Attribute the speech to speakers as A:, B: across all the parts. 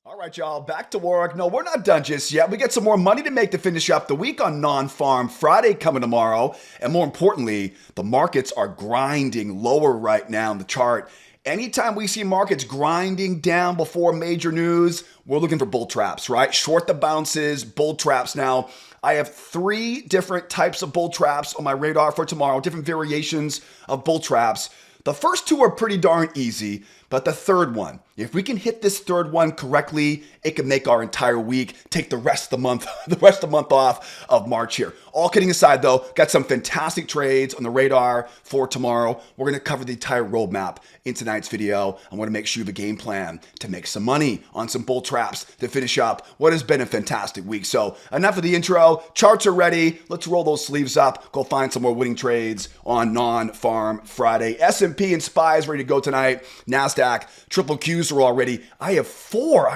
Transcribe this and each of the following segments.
A: All right, y'all, back to work. No, we're not done just yet. We got some more money to make to finish up the week on Non-Farm Friday coming tomorrow. And more importantly, the markets are grinding lower right now in the chart. Anytime we see markets grinding down before major news, we're looking for bull traps, right? Short the bounces, bull traps. Now, I have three different types of bull traps on my radar for tomorrow, different variations of bull traps. The first two are pretty darn easy, but the third one, if we can hit this third one correctly, it can make our entire week, take the rest of the month, off of March here. All kidding aside though, got some fantastic trades on the radar for tomorrow. We're gonna cover the entire roadmap in tonight's video. I wanna make sure you have a game plan to make some money on some bull traps to finish up what has been a fantastic week. So enough of the intro, charts are ready. Let's roll those sleeves up, go find some more winning trades on Non-Farm Friday. S&P and SPY is ready to go tonight. Nasdaq, triple Qs are all ready. I have four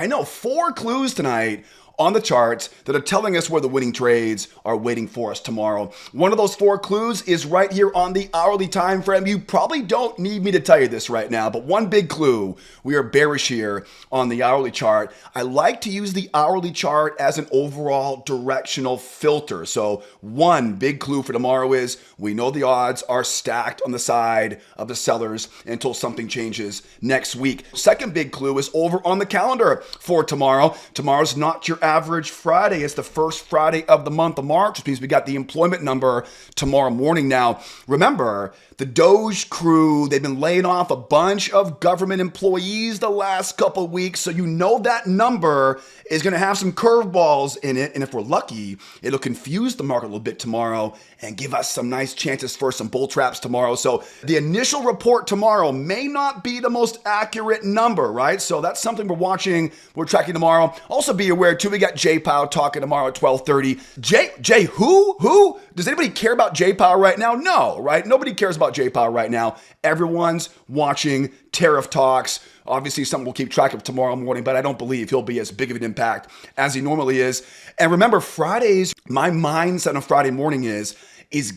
A: clues tonight on the charts that are telling us where the winning trades are waiting for us tomorrow. One of those four clues is right here on the hourly time frame. You probably don't need me to tell you this right now, but one big clue, we are bearish here on the hourly chart. I like to use the hourly chart as an overall directional filter. So one big clue for tomorrow is we know the odds are stacked on the side of the sellers until something changes next week. Second big clue is over on the calendar for tomorrow. Tomorrow's not your average Friday. It's the first Friday of the month of March, which means we got the employment number tomorrow morning. Now, remember, the Doge crew, they've been laying off a bunch of government employees the last couple of weeks. So you know that number is going to have some curveballs in it. And if we're lucky, it'll confuse the market a little bit tomorrow and give us some nice chances for some bull traps tomorrow. So the initial report tomorrow may not be the most accurate number, right? So that's something we're watching, we're tracking tomorrow. Also be aware too, we got J Powell talking tomorrow at 12:30. Jay, who? Does anybody care about J Powell right now? No, right? Nobody cares about J Powell right now. Everyone's watching tariff talks. Obviously, something we'll keep track of tomorrow morning, but I don't believe he'll be as big of an impact as he normally is. And remember, Fridays, my mindset on Friday morning is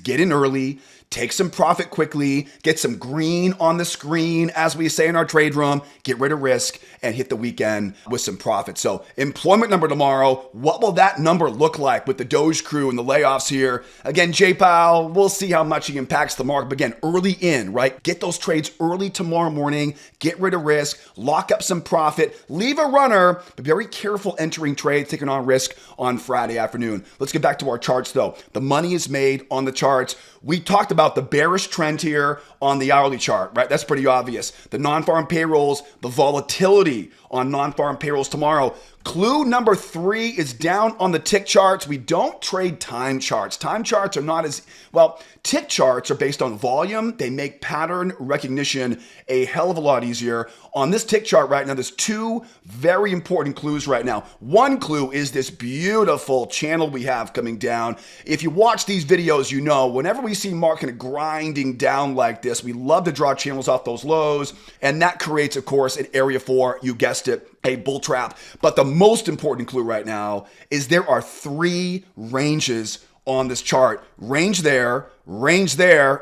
A: get in early, take some profit quickly, get some green on the screen, as we say in our trade room, get rid of risk, and hit the weekend with some profit. So employment number tomorrow, what will that number look like with the Doge crew and the layoffs here? Again, J Powell, we'll see how much he impacts the market. But again, early in, right? Get those trades early tomorrow morning, get rid of risk, lock up some profit, leave a runner, but be very careful entering trades, taking on risk on Friday afternoon. Let's get back to our charts though. The money is made on the charts. We talked about the bearish trend here on the hourly chart, right? That's pretty obvious. The non-farm payrolls, the volatility on non-farm payrolls tomorrow. Clue number three is down on the tick charts. We don't trade time charts. Time charts are not as, well, tick charts are based on volume. They make pattern recognition a hell of a lot easier. On this tick chart right now, there's two very important clues right now. One clue is this beautiful channel we have coming down. If you watch these videos, you know, whenever we see market grinding down like this, we love to draw channels off those lows. And that creates, of course, an area for, you guessed it, a bull trap. But the most important clue right now is there are three ranges on this chart. Range there,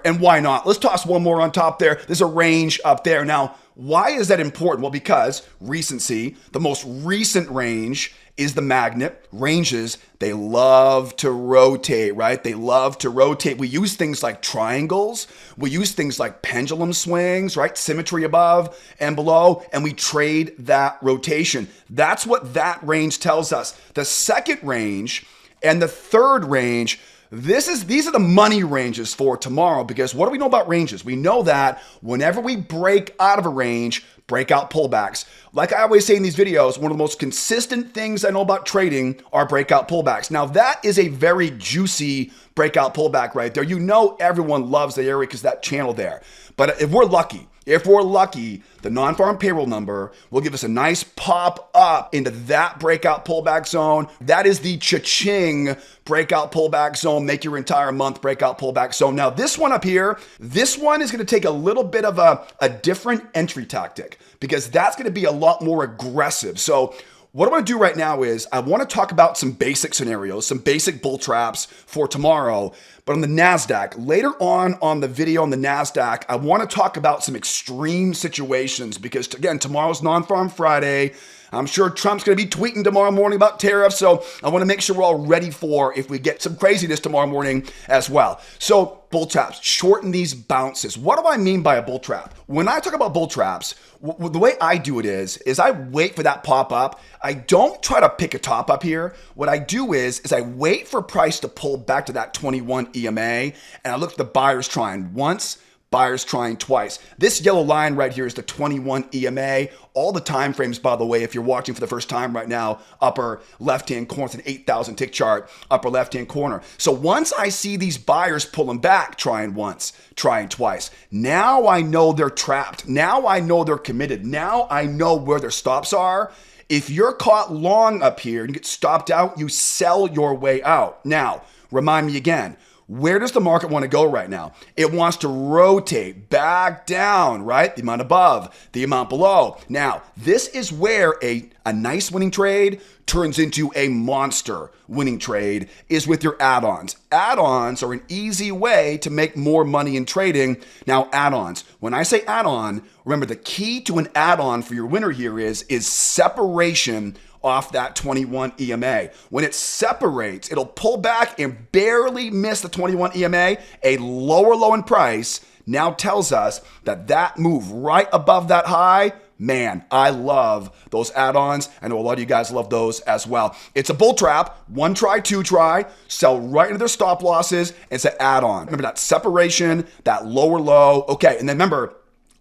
A: and why not? Let's toss one more on top there. There's a range up there. Now, why is that important? Well, because recency, the most recent range is the magnet. Ranges, they love to rotate, right? They love to rotate. We use things like triangles. We use things like pendulum swings, right? Symmetry above and below, and we trade that rotation. That's what that range tells us. The second range and the third range, these are the money ranges for tomorrow, because what do we know about ranges? We know that whenever we break out of a range, breakout pullbacks. Like I always say in these videos, one of the most consistent things I know about trading are breakout pullbacks. Now that is a very juicy breakout pullback right there. You know everyone loves the area because that channel there. But if we're lucky, the non-farm payroll number will give us a nice pop up into that breakout pullback zone. That is the cha-ching breakout pullback zone. Make your entire month breakout pullback zone. Now, this one up here, this one is going to take a little bit of a different entry tactic, because that's going to be a lot more aggressive. So What I want to do right now is I want to talk about some basic scenarios, some basic bull traps for tomorrow. But on the Nasdaq, later on the video on the Nasdaq, I want to talk about some extreme situations because, again, tomorrow's Non-Farm Friday. I'm sure Trump's going to be tweeting tomorrow morning about tariffs, so I want to make sure we're all ready for if we get some craziness tomorrow morning as well. So bull traps, shorten these bounces. What do I mean by a bull trap? When I talk about bull traps, the way I do it is I wait for that pop up. I don't try to pick a top up here. What I do is I wait for price to pull back to that 21 EMA, and I look at the buyers trying once, buyers trying twice. This yellow line right here is the 21 EMA. All the time frames, by the way, if you're watching for the first time right now, upper left-hand corner, it's an 8,000 tick chart, upper left-hand corner. So once I see these buyers pulling back, trying once, trying twice, now I know they're trapped. Now I know they're committed. Now I know where their stops are. If you're caught long up here and get stopped out, you sell your way out. Now, remind me again, where does the market want to go right now? It wants to rotate back down, right? The amount above, the amount below. Now, this is where a nice winning trade turns into a monster winning trade is with your add-ons. Add-ons are an easy way to make more money in trading. Now, add-ons. When I say add-on, remember the key to an add-on for your winner here is separation off that 21 EMA. When it separates, it'll pull back and barely miss the 21 EMA. A lower low in price now tells us that that move right above that high, man, I love those add-ons. I know a lot of you guys love those as well. It's a bull trap. One try, two try, sell right into their stop losses. It's an add-on. Remember that separation, that lower low. Okay, and then remember,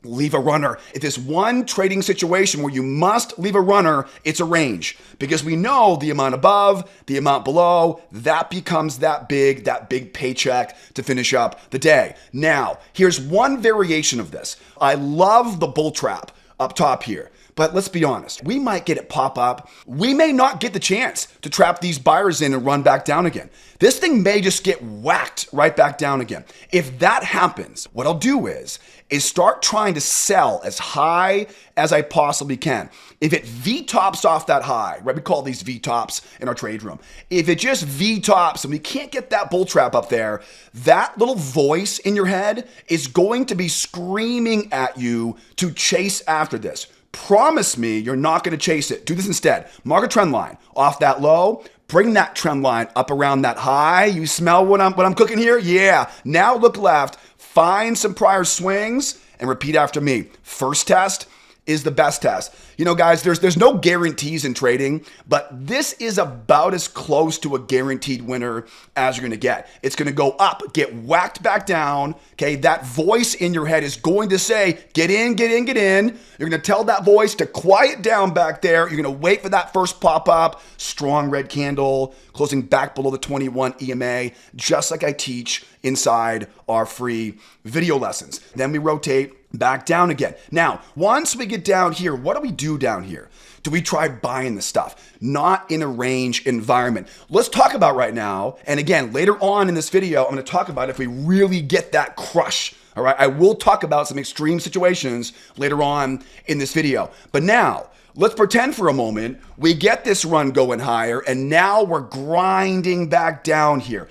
A: leave a runner. If there's one trading situation where you must leave a runner, it's a range because we know the amount above, the amount below, that becomes that big paycheck to finish up the day. Now, here's one variation of this. I love the bull trap up top here. But let's be honest, we might get it pop up. We may not get the chance to trap these buyers in and run back down again. This thing may just get whacked right back down again. If that happens, what I'll do is start trying to sell as high as I possibly can. If it V-tops off that high, right? We call these V-tops in our trade room. If it just V-tops and we can't get that bull trap up there, that little voice in your head is going to be screaming at you to chase after this. Promise me you're not going to chase it. Do this instead. Mark a trend line off that low. Bring that trend line up around that high. You smell what I'm cooking here? Yeah. Now look left. Find some prior swings and repeat after me. First test is the best test. You know, guys, there's no guarantees in trading, but this is about as close to a guaranteed winner as you're going to get. It's going to go up, get whacked back down. Okay, that voice in your head is going to say, get in, get in, get in. You're going to tell that voice to quiet down back there. You're going to wait for that first pop up, strong red candle, closing back below the 21 EMA, just like I teach inside our free video lessons. Then we rotate back down again. Now, once we get down here, what do we do down here? Do we try buying the stuff? Not in a range environment. Let's talk about right now. And again, later on in this video, I'm going to talk about if we really get that crush. All right. I will talk about some extreme situations later on in this video. But now, let's pretend for a moment we get this run going higher and now we're grinding back down here.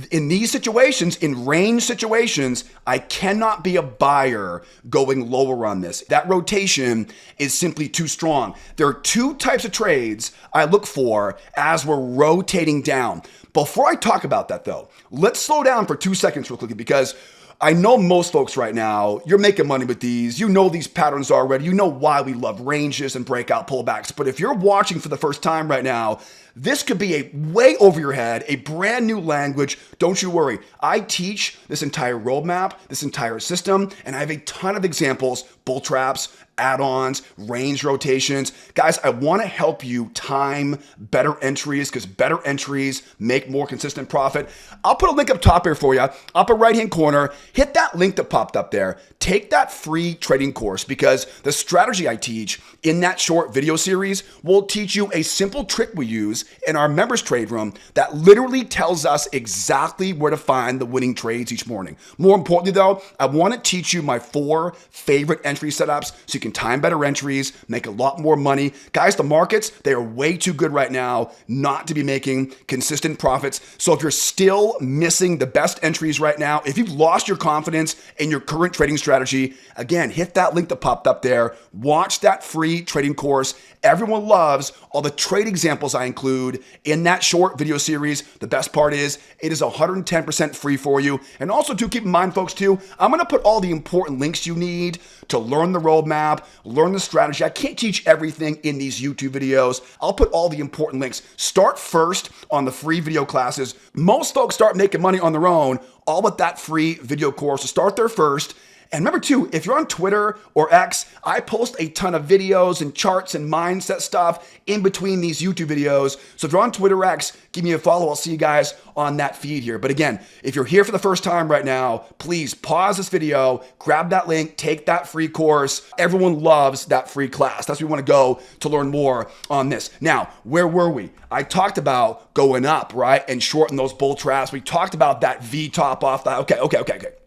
A: In these situations, in range situations, I cannot be a buyer going lower on this. That rotation is simply too strong. There are two types of trades I look for as we're rotating down. Before I talk about that though, let's slow down for 2 seconds real quickly because I know most folks right now, you're making money with these. You know these patterns already. You know why we love ranges and breakout pullbacks. But if you're watching for the first time right now, this could be a way over your head, a brand new language. Don't you worry. I teach this entire roadmap, this entire system, and I have a ton of examples, bull traps, add-ons, range rotations. Guys, I want to help you time better entries because better entries make more consistent profit. I'll put a link up top here for you, upper right-hand corner. Hit that link that popped up there. Take that free trading course because the strategy I teach in that short video series will teach you a simple trick we use in our members trade room that literally tells us exactly where to find the winning trades each morning. More importantly though, I want to teach you my 4 favorite entry setups so you can time better entries, make a lot more money. Guys, the markets, they are way too good right now not to be making consistent profits. So if you're still missing the best entries right now, if you've lost your confidence in your current trading strategy, again, hit that link that popped up there. Watch that free trading course. Everyone loves all the trade examples I include in that short video series. The best part is it is 110% free for you. And also, to keep in mind, folks, too, I'm going to put all the important links you need to learn the roadmap, learn the strategy. I can't teach everything in these YouTube videos. I'll put all the important links. Start first on the free video classes. Most folks start making money on their own, all with that free video course. So start there first. And remember too, if you're on Twitter or X, I post a ton of videos and charts and mindset stuff in between these YouTube videos. So if you're on Twitter or X, give me a follow. I'll see you guys on that feed here. But again, if you're here for the first time right now, please pause this video, grab that link, take that free course. Everyone loves that free class. That's where we want to go to learn more on this. Now, where were we? I talked about going up, right? And shorting those bull traps. We talked about that V top off. Okay.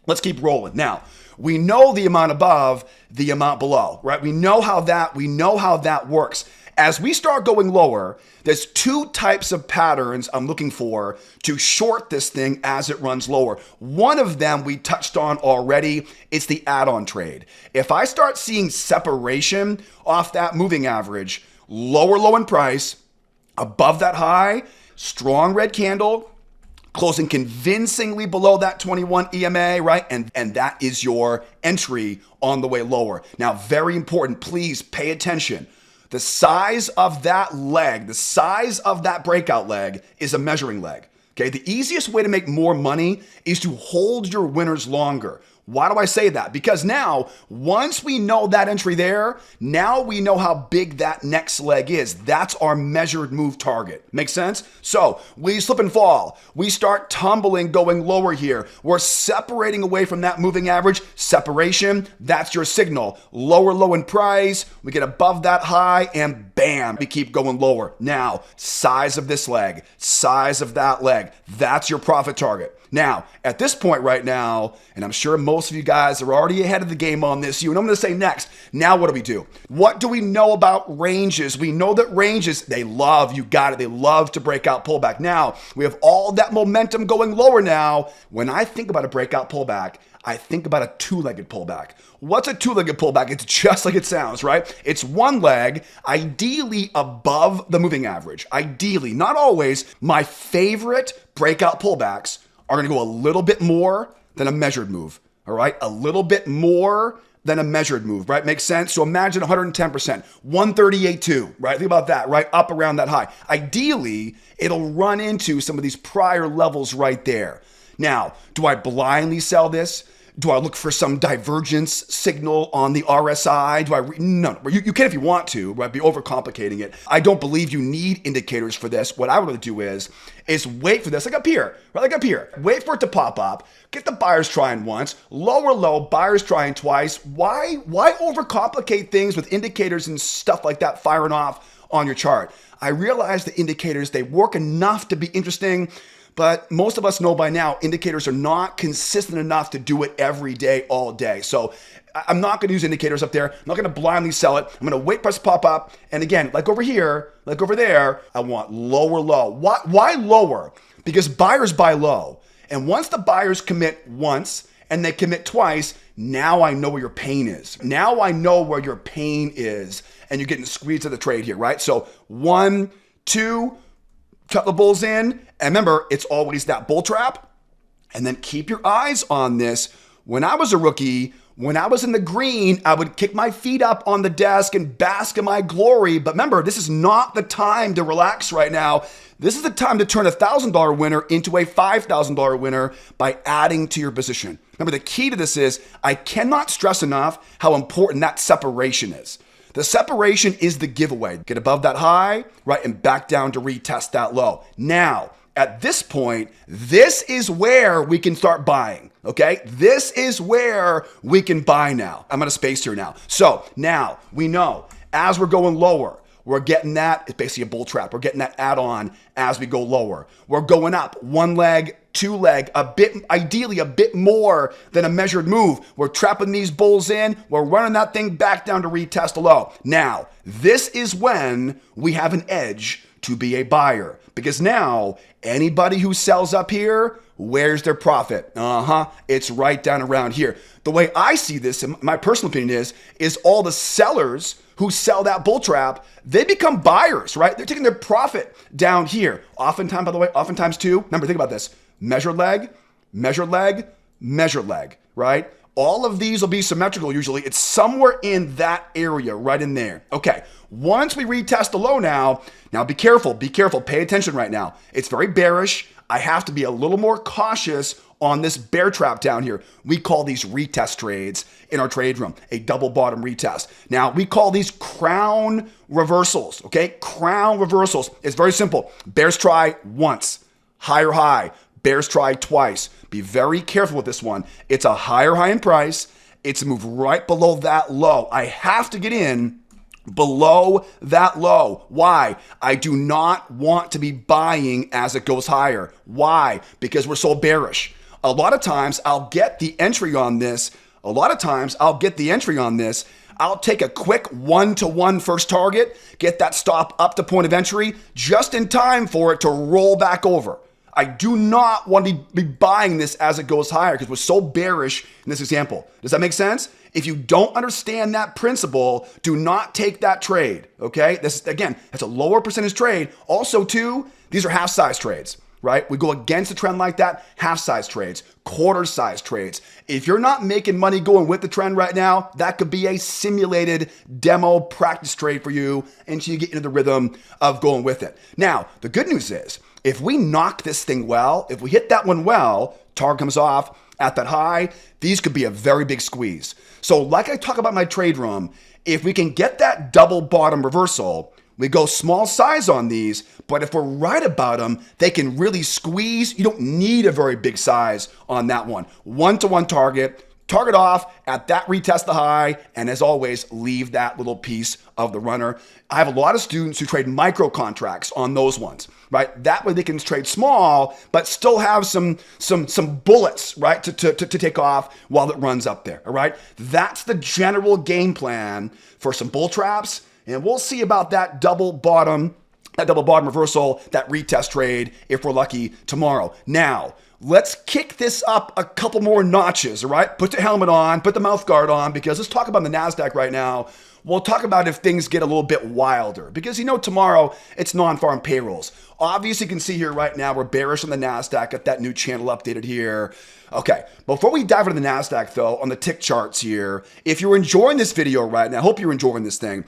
A: Let's keep rolling. Now, we know the amount above, the amount below, right? We know how that works. As we start going lower, there's two types of patterns I'm looking for to short this thing as it runs lower. One of them we touched on already. It's the add-on trade. If I start seeing separation off that moving average, lower low in price, above that high, strong red candle, closing convincingly below that 21 EMA, right? And that is your entry on the way lower. Now, very important, please pay attention. The size of that leg, the size of that breakout leg is a measuring leg. Okay, the easiest way to make more money is to hold your winners longer. Why do I say that? Because now, once we know that entry there, now we know how big that next leg is. That's our measured move target. Make sense? So we slip and fall. We start tumbling, going lower here. We're separating away from that moving average. Separation, that's your signal. Lower low in price. We get above that high and bam, we keep going lower. Now, size of this leg, size of that leg, that's your profit target. Now, at this point right now, and I'm sure most of you guys are already ahead of the game on this, and I'm going to say next, now what do we do? What do we know about ranges? We know that ranges, they love to break out pullback. Now, we have all that momentum going lower now. When I think about a breakout pullback, I think about a two-legged pullback. What's a two-legged pullback? It's just like it sounds, right? It's one leg, ideally above the moving average. Ideally, not always. My favorite breakout pullbacks are going to go a little bit more than a measured move, all right? A little bit more than a measured move, right? Makes sense? So imagine 110%, 138.2, right? Think about that, right? Up around that high. Ideally, it'll run into some of these prior levels right there. Now, do I blindly sell this? Do I look for some divergence signal on the RSI? No. You can if you want to, right? Be overcomplicating it. I don't believe you need indicators for this. What I would do is wait for this, like up here, right? Like up here. Wait for it to pop up. Get the buyers trying once, lower low, buyers trying twice. Why overcomplicate things with indicators and stuff like that firing off on your chart? I realize the indicators, they work enough to be interesting, but most of us know by now, indicators are not consistent enough to do it every day, all day. So I'm not going to use indicators up there. I'm not going to blindly sell it. I'm going to wait for it to pop up. And again, like over here, like over there, I want lower low. Why lower? Because buyers buy low. And once the buyers commit once and they commit twice, now I know where your pain is. Now I know where your pain is. And you're getting squeezed of the trade here, right? So 1, 2, cut the bulls in. And remember, it's always that bull trap. And then keep your eyes on this. When I was a rookie, when I was in the green, I would kick my feet up on the desk and bask in my glory. But remember, this is not the time to relax right now. This is the time to turn a $1,000 winner into a $5,000 winner by adding to your position. Remember, the key to this is I cannot stress enough how important that separation is. The separation is the giveaway. Get above that high, right, and back down to retest that low. Now, at this point, this is where we can start buying, okay? This is where we can buy now. I'm out of space here now. So now we know as we're going lower, we're getting that, it's basically a bull trap. We're getting that add-on as we go lower. We're going up, one leg, two leg, ideally a bit more than a measured move. We're trapping these bulls in. We're running that thing back down to retest a low. Now, this is when we have an edge to be a buyer, because now anybody who sells up here, where's their profit? It's right down around here. The way I see this, and my personal opinion is all the sellers who sell that bull trap, they become buyers, right? They're taking their profit down here. Oftentimes, by the way, too, remember, think about this. Measured leg, measured leg, measured leg, right? All of these will be symmetrical usually. It's somewhere in that area, right in there. Okay, once we retest the low now be careful, pay attention right now. It's very bearish. I have to be a little more cautious on this bear trap down here. We call these retest trades in our trade room, a double bottom retest. Now, we call these crown reversals, okay? Crown reversals. It's very simple. Bears try once, higher high. Bears try twice. Be very careful with this one. It's a higher high in price. It's a move right below that low. I have to get in below that low. Why? I do not want to be buying as it goes higher. Why? Because we're so bearish. A lot of times I'll get the entry on this. I'll take a quick 1-to-1 first target, get that stop up to point of entry just in time for it to roll back over. I do not want to be buying this as it goes higher because we're so bearish in this example. Does that make sense? If you don't understand that principle, do not take that trade, okay? This, again, that's a lower percentage trade. Also, too, these are half-size trades, right? We go against the trend like that, half-size trades, quarter-size trades. If you're not making money going with the trend right now, that could be a simulated demo practice trade for you until you get into the rhythm of going with it. Now, the good news is, if we knock this thing well, if we hit that one well, target comes off at that high, these could be a very big squeeze. So like I talk about in my trade room, if we can get that double bottom reversal, we go small size on these, but if we're right about them, they can really squeeze. You don't need a very big size on that one. 1-to-1 target off at that retest the high, and as always, leave that little piece of the runner. I have a lot of students who trade micro contracts on those ones, right? That way they can trade small, but still have some bullets, right, to take off while it runs up there, all right? That's the general game plan for some bull traps, and we'll see about that double bottom reversal, that retest trade, if we're lucky tomorrow. Now, let's kick this up a couple more notches, all right? Put the helmet on, put the mouth guard on, because let's talk about the Nasdaq right now. We'll talk about if things get a little bit wilder, because tomorrow it's non-farm payrolls. Obviously, you can see here right now, we're bearish on the Nasdaq, got that new channel updated here. Okay, before we dive into the Nasdaq though, on the tick charts here, if you're enjoying this video right now, I hope you're enjoying this thing,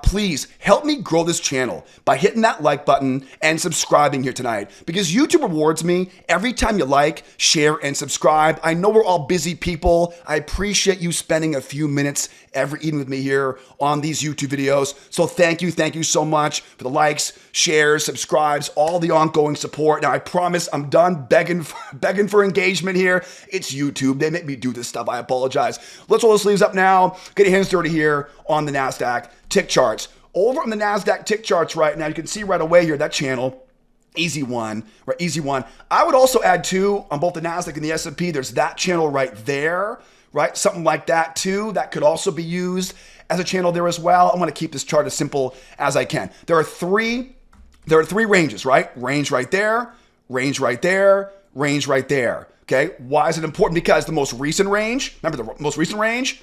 A: please help me grow this channel by hitting that like button and subscribing here tonight, because YouTube rewards me every time you like, share, and subscribe. I know we're all busy people. I appreciate you spending a few minutes every evening with me here on these YouTube videos. So thank you so much for the likes, shares, subscribes, all the ongoing support. Now I promise I'm done begging for engagement here. It's YouTube. They make me do this stuff. I apologize. Let's roll the sleeves up now. Get your hands dirty here on the Nasdaq tick charts. Over on the Nasdaq tick charts right now, you can see right away here that channel. Easy one, right? Easy one. I would also add too on both the Nasdaq and the S&P. There's that channel right there, right? Something like that too. That could also be used as a channel there as well. I want to keep this chart as simple as I can. There are three ranges, right? Range right there, range right there, range right there. Okay, why is it important? Because the most recent range, remember the most recent range?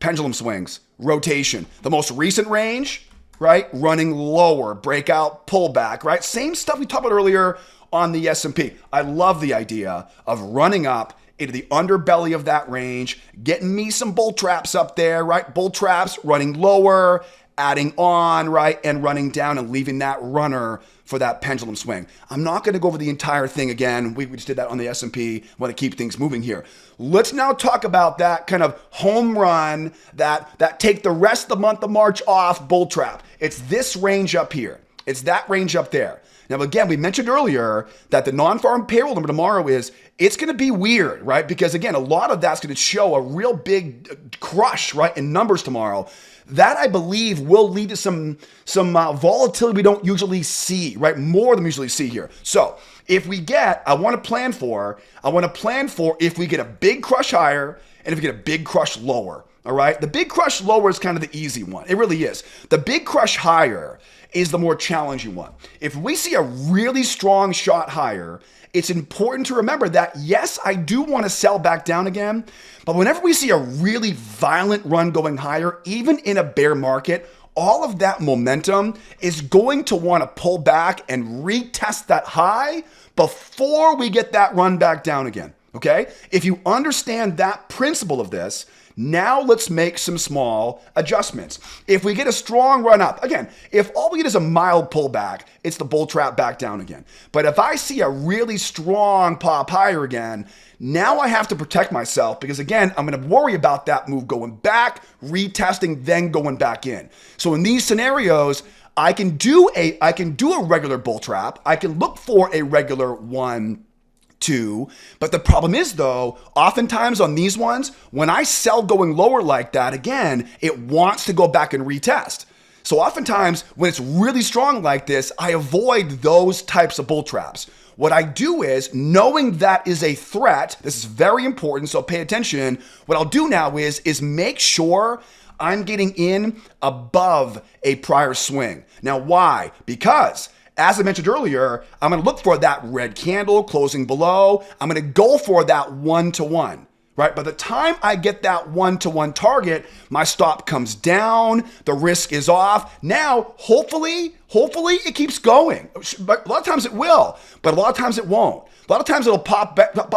A: Pendulum swings, rotation. The most recent range, right? Running lower, breakout, pullback, right? Same stuff we talked about earlier on the S&P. I love the idea of running up into the underbelly of that range, getting me some bull traps up there, right? Bull traps, running lower, adding on, right? And running down and leaving that runner for that pendulum swing. I'm not going to go over the entire thing again. We just did that on the S&P. I want to keep things moving here. Let's now talk about that kind of home run, that take the rest of the month of March off bull trap. It's this range up here. It's that range up there. Now, again, we mentioned earlier that the non-farm payroll number tomorrow it's going to be weird, right? Because again, a lot of that's going to show a real big crush, right, in numbers tomorrow. that I believe will lead to some volatility we don't usually see, right? More than we usually see here. So if we get, I want to plan for if we get a big crush higher and if we get a big crush lower. All right. The big crush lower is kind of the easy one. It really is. The big crush higher is the more challenging one. If we see a really strong shot higher, it's important to remember that, yes, I do want to sell back down again, but whenever we see a really violent run going higher, even in a bear market, all of that momentum is going to want to pull back and retest that high before we get that run back down again. Okay? If you understand that principle of this, now let's make some small adjustments. If we get a strong run up, again, if all we get is a mild pullback, it's the bull trap back down again. But if I see a really strong pop higher again, now I have to protect myself because again, I'm going to worry about that move going back, retesting, then going back in. So in these scenarios, I can do a regular bull trap. I can look for a regular 1, 2. But the problem is though, oftentimes on these ones, when I sell going lower like that, again, it wants to go back and retest. So oftentimes when it's really strong like this, I avoid those types of bull traps. What I do is, knowing that is a threat, this is very important, so pay attention. What I'll do now is make sure I'm getting in above a prior swing. Now, why? Because as I mentioned earlier, I'm going to look for that red candle closing below. I'm going to go for that 1-to-1, right? By the time I get that 1-to-1 target, my stop comes down, the risk is off. Now, hopefully it keeps going. But a lot of times it will, but a lot of times it won't. A lot of times it'll pop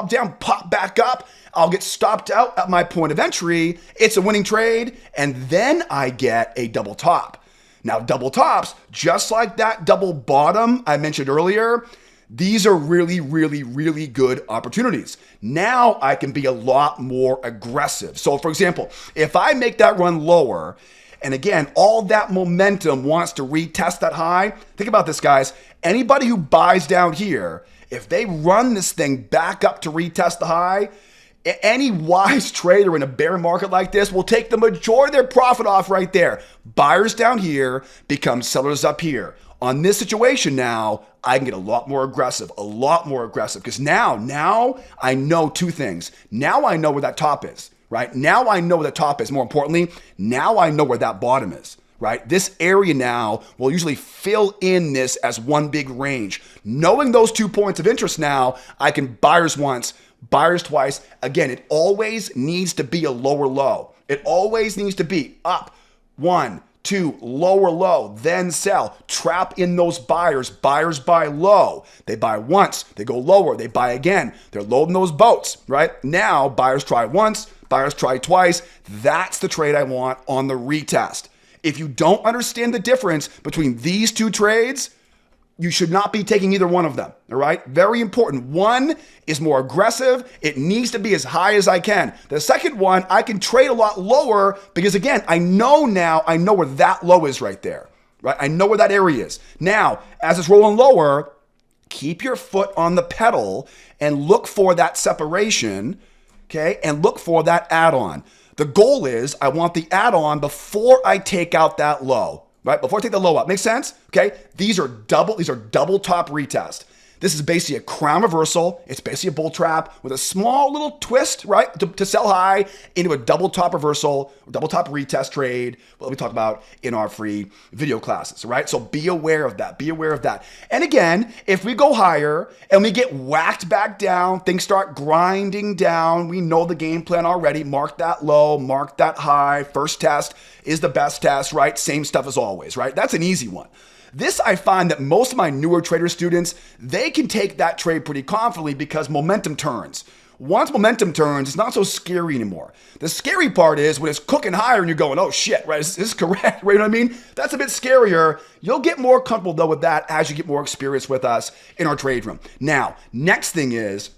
A: down, pop back up. I'll get stopped out at my point of entry. It's a winning trade, and then I get a double top. Now, double tops, just like that double bottom I mentioned earlier, these are really, really, really good opportunities. Now I can be a lot more aggressive. So for example, if I make that run lower, and again, all that momentum wants to retest that high, think about this, guys. Anybody who buys down here, if they run this thing back up to retest the high, any wise trader in a bear market like this will take the majority of their profit off right there. Buyers down here become sellers up here. On this situation now, I can get a lot more aggressive, because now I know two things. Now I know where that top is, right? Now I know where the top is. More importantly, now I know where that bottom is, right? This area now will usually fill in this as one big range. Knowing those 2 points of interest now, I can buyers once, buyers twice. Again, it always needs to be a lower low. It always needs to be up 1, 2, lower low, then sell. Trap in those buyers. Buyers buy low. They buy once, they go lower, they buy again. They're loading those boats, right? Now, buyers try once, buyers try twice. That's the trade I want on the retest. If you don't understand the difference between these two trades, you should not be taking either one of them, all right? Very important. One is more aggressive. It needs to be as high as I can. The second one, I can trade a lot lower because again, I know where that low is right there, right? I know where that area is. Now, as it's rolling lower, keep your foot on the pedal and look for that separation, okay? And look for that add-on. The goal is I want the add-on before I take out that low. Right? Before I take the low up. Makes sense? Okay. These are double top retest. This is basically a crown reversal. It's basically a bull trap with a small little twist, right? To sell high into a double top reversal, double top retest trade, what we talk about in our free video classes, right? So be aware of that. Be aware of that. And again, if we go higher and we get whacked back down, things start grinding down. We know the game plan already. Mark that low, mark that high. First test is the best test, right? Same stuff as always, right? That's an easy one. This, I find that most of my newer trader students, they can take that trade pretty confidently because momentum turns. Once momentum turns, it's not so scary anymore. The scary part is when it's cooking higher and you're going, oh shit, right? Is this correct? Right? You know what I mean? That's a bit scarier. You'll get more comfortable though with that as you get more experience with us in our trade room. Now, next thing is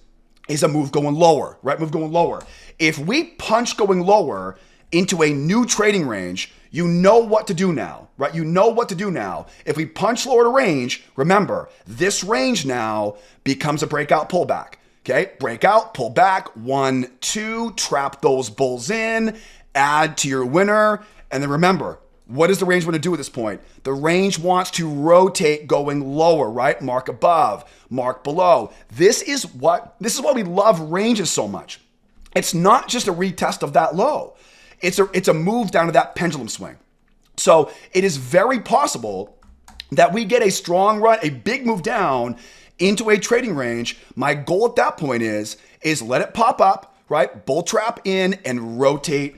A: a move going lower, right? Move going lower. If we punch going lower into a new trading range, you know what to do now, right? You know what to do now. If we punch lower to range, remember, this range now becomes a breakout pullback, okay? Breakout, pull back, 1, 2, trap those bulls in, add to your winner, And then remember, what does the range want to do at this point? The range wants to rotate going lower, right? Mark above, mark below. This is why we love ranges so much. It's not just a retest of that low. It's a move down to that pendulum swing. So it is very possible that we get a strong run, a big move down into a trading range. My goal at that point is let it pop up, right? Bull trap in and rotate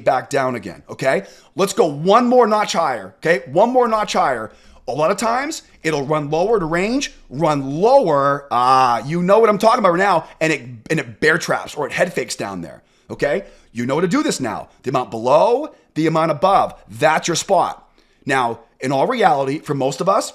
A: back down again, okay? Let's go one more notch higher, okay? One more notch higher. A lot of times, it'll run lower to range, run lower, you know what I'm talking about right now, and it bear traps or it head fakes down there, okay? You know how to do this now. The amount below, the amount above, that's your spot. Now, in all reality, for most of us,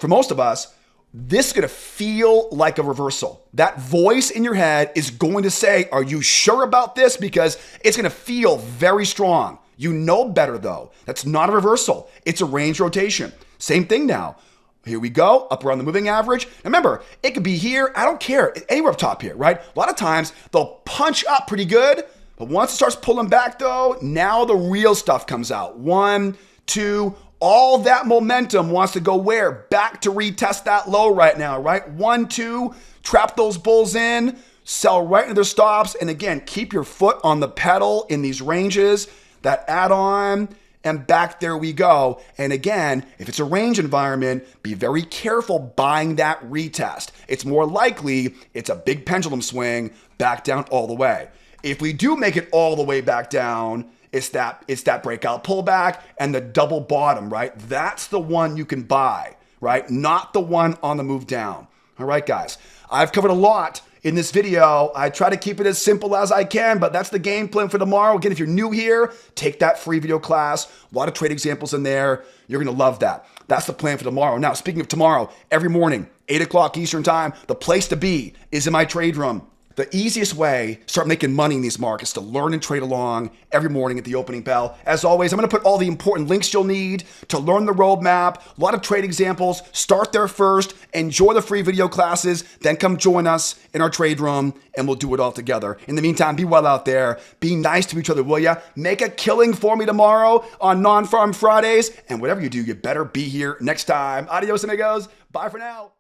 A: this is going to feel like a reversal. That voice in your head is going to say, are you sure about this? Because it's going to feel very strong. You know better though. That's not a reversal. It's a range rotation. Same thing now. Here we go, up around the moving average. Now remember, it could be here. I don't care. Anywhere up top here, right? A lot of times they'll punch up pretty good, but once it starts pulling back though, now the real stuff comes out. 1, 2, all that momentum wants to go where? Back to retest that low right now, right? 1, 2, trap those bulls in, sell right into their stops. And again, keep your foot on the pedal in these ranges, that add-on, and back there we go. And again, if it's a range environment, be very careful buying that retest. It's more likely it's a big pendulum swing back down all the way. If we do make it all the way back down, it's that breakout pullback and the double bottom, right? That's the one you can buy, right? Not the one on the move down. All right, guys, I've covered a lot in this video. I try to keep it as simple as I can, but that's the game plan for tomorrow. Again, if you're new here, take that free video class. A lot of trade examples in there. You're going to love that. That's the plan for tomorrow. Now, speaking of tomorrow, every morning, 8 o'clock Eastern time, the place to be is in my trade room. The easiest way to start making money in these markets to learn and trade along every morning at the opening bell. As always, I'm going to put all the important links you'll need to learn the roadmap, a lot of trade examples. Start there first, enjoy the free video classes, then come join us in our trade room and we'll do it all together. In the meantime, be well out there. Be nice to each other, will ya? Make a killing for me tomorrow on Non-Farm Fridays. And whatever you do, you better be here next time. Adios, amigos. Bye for now.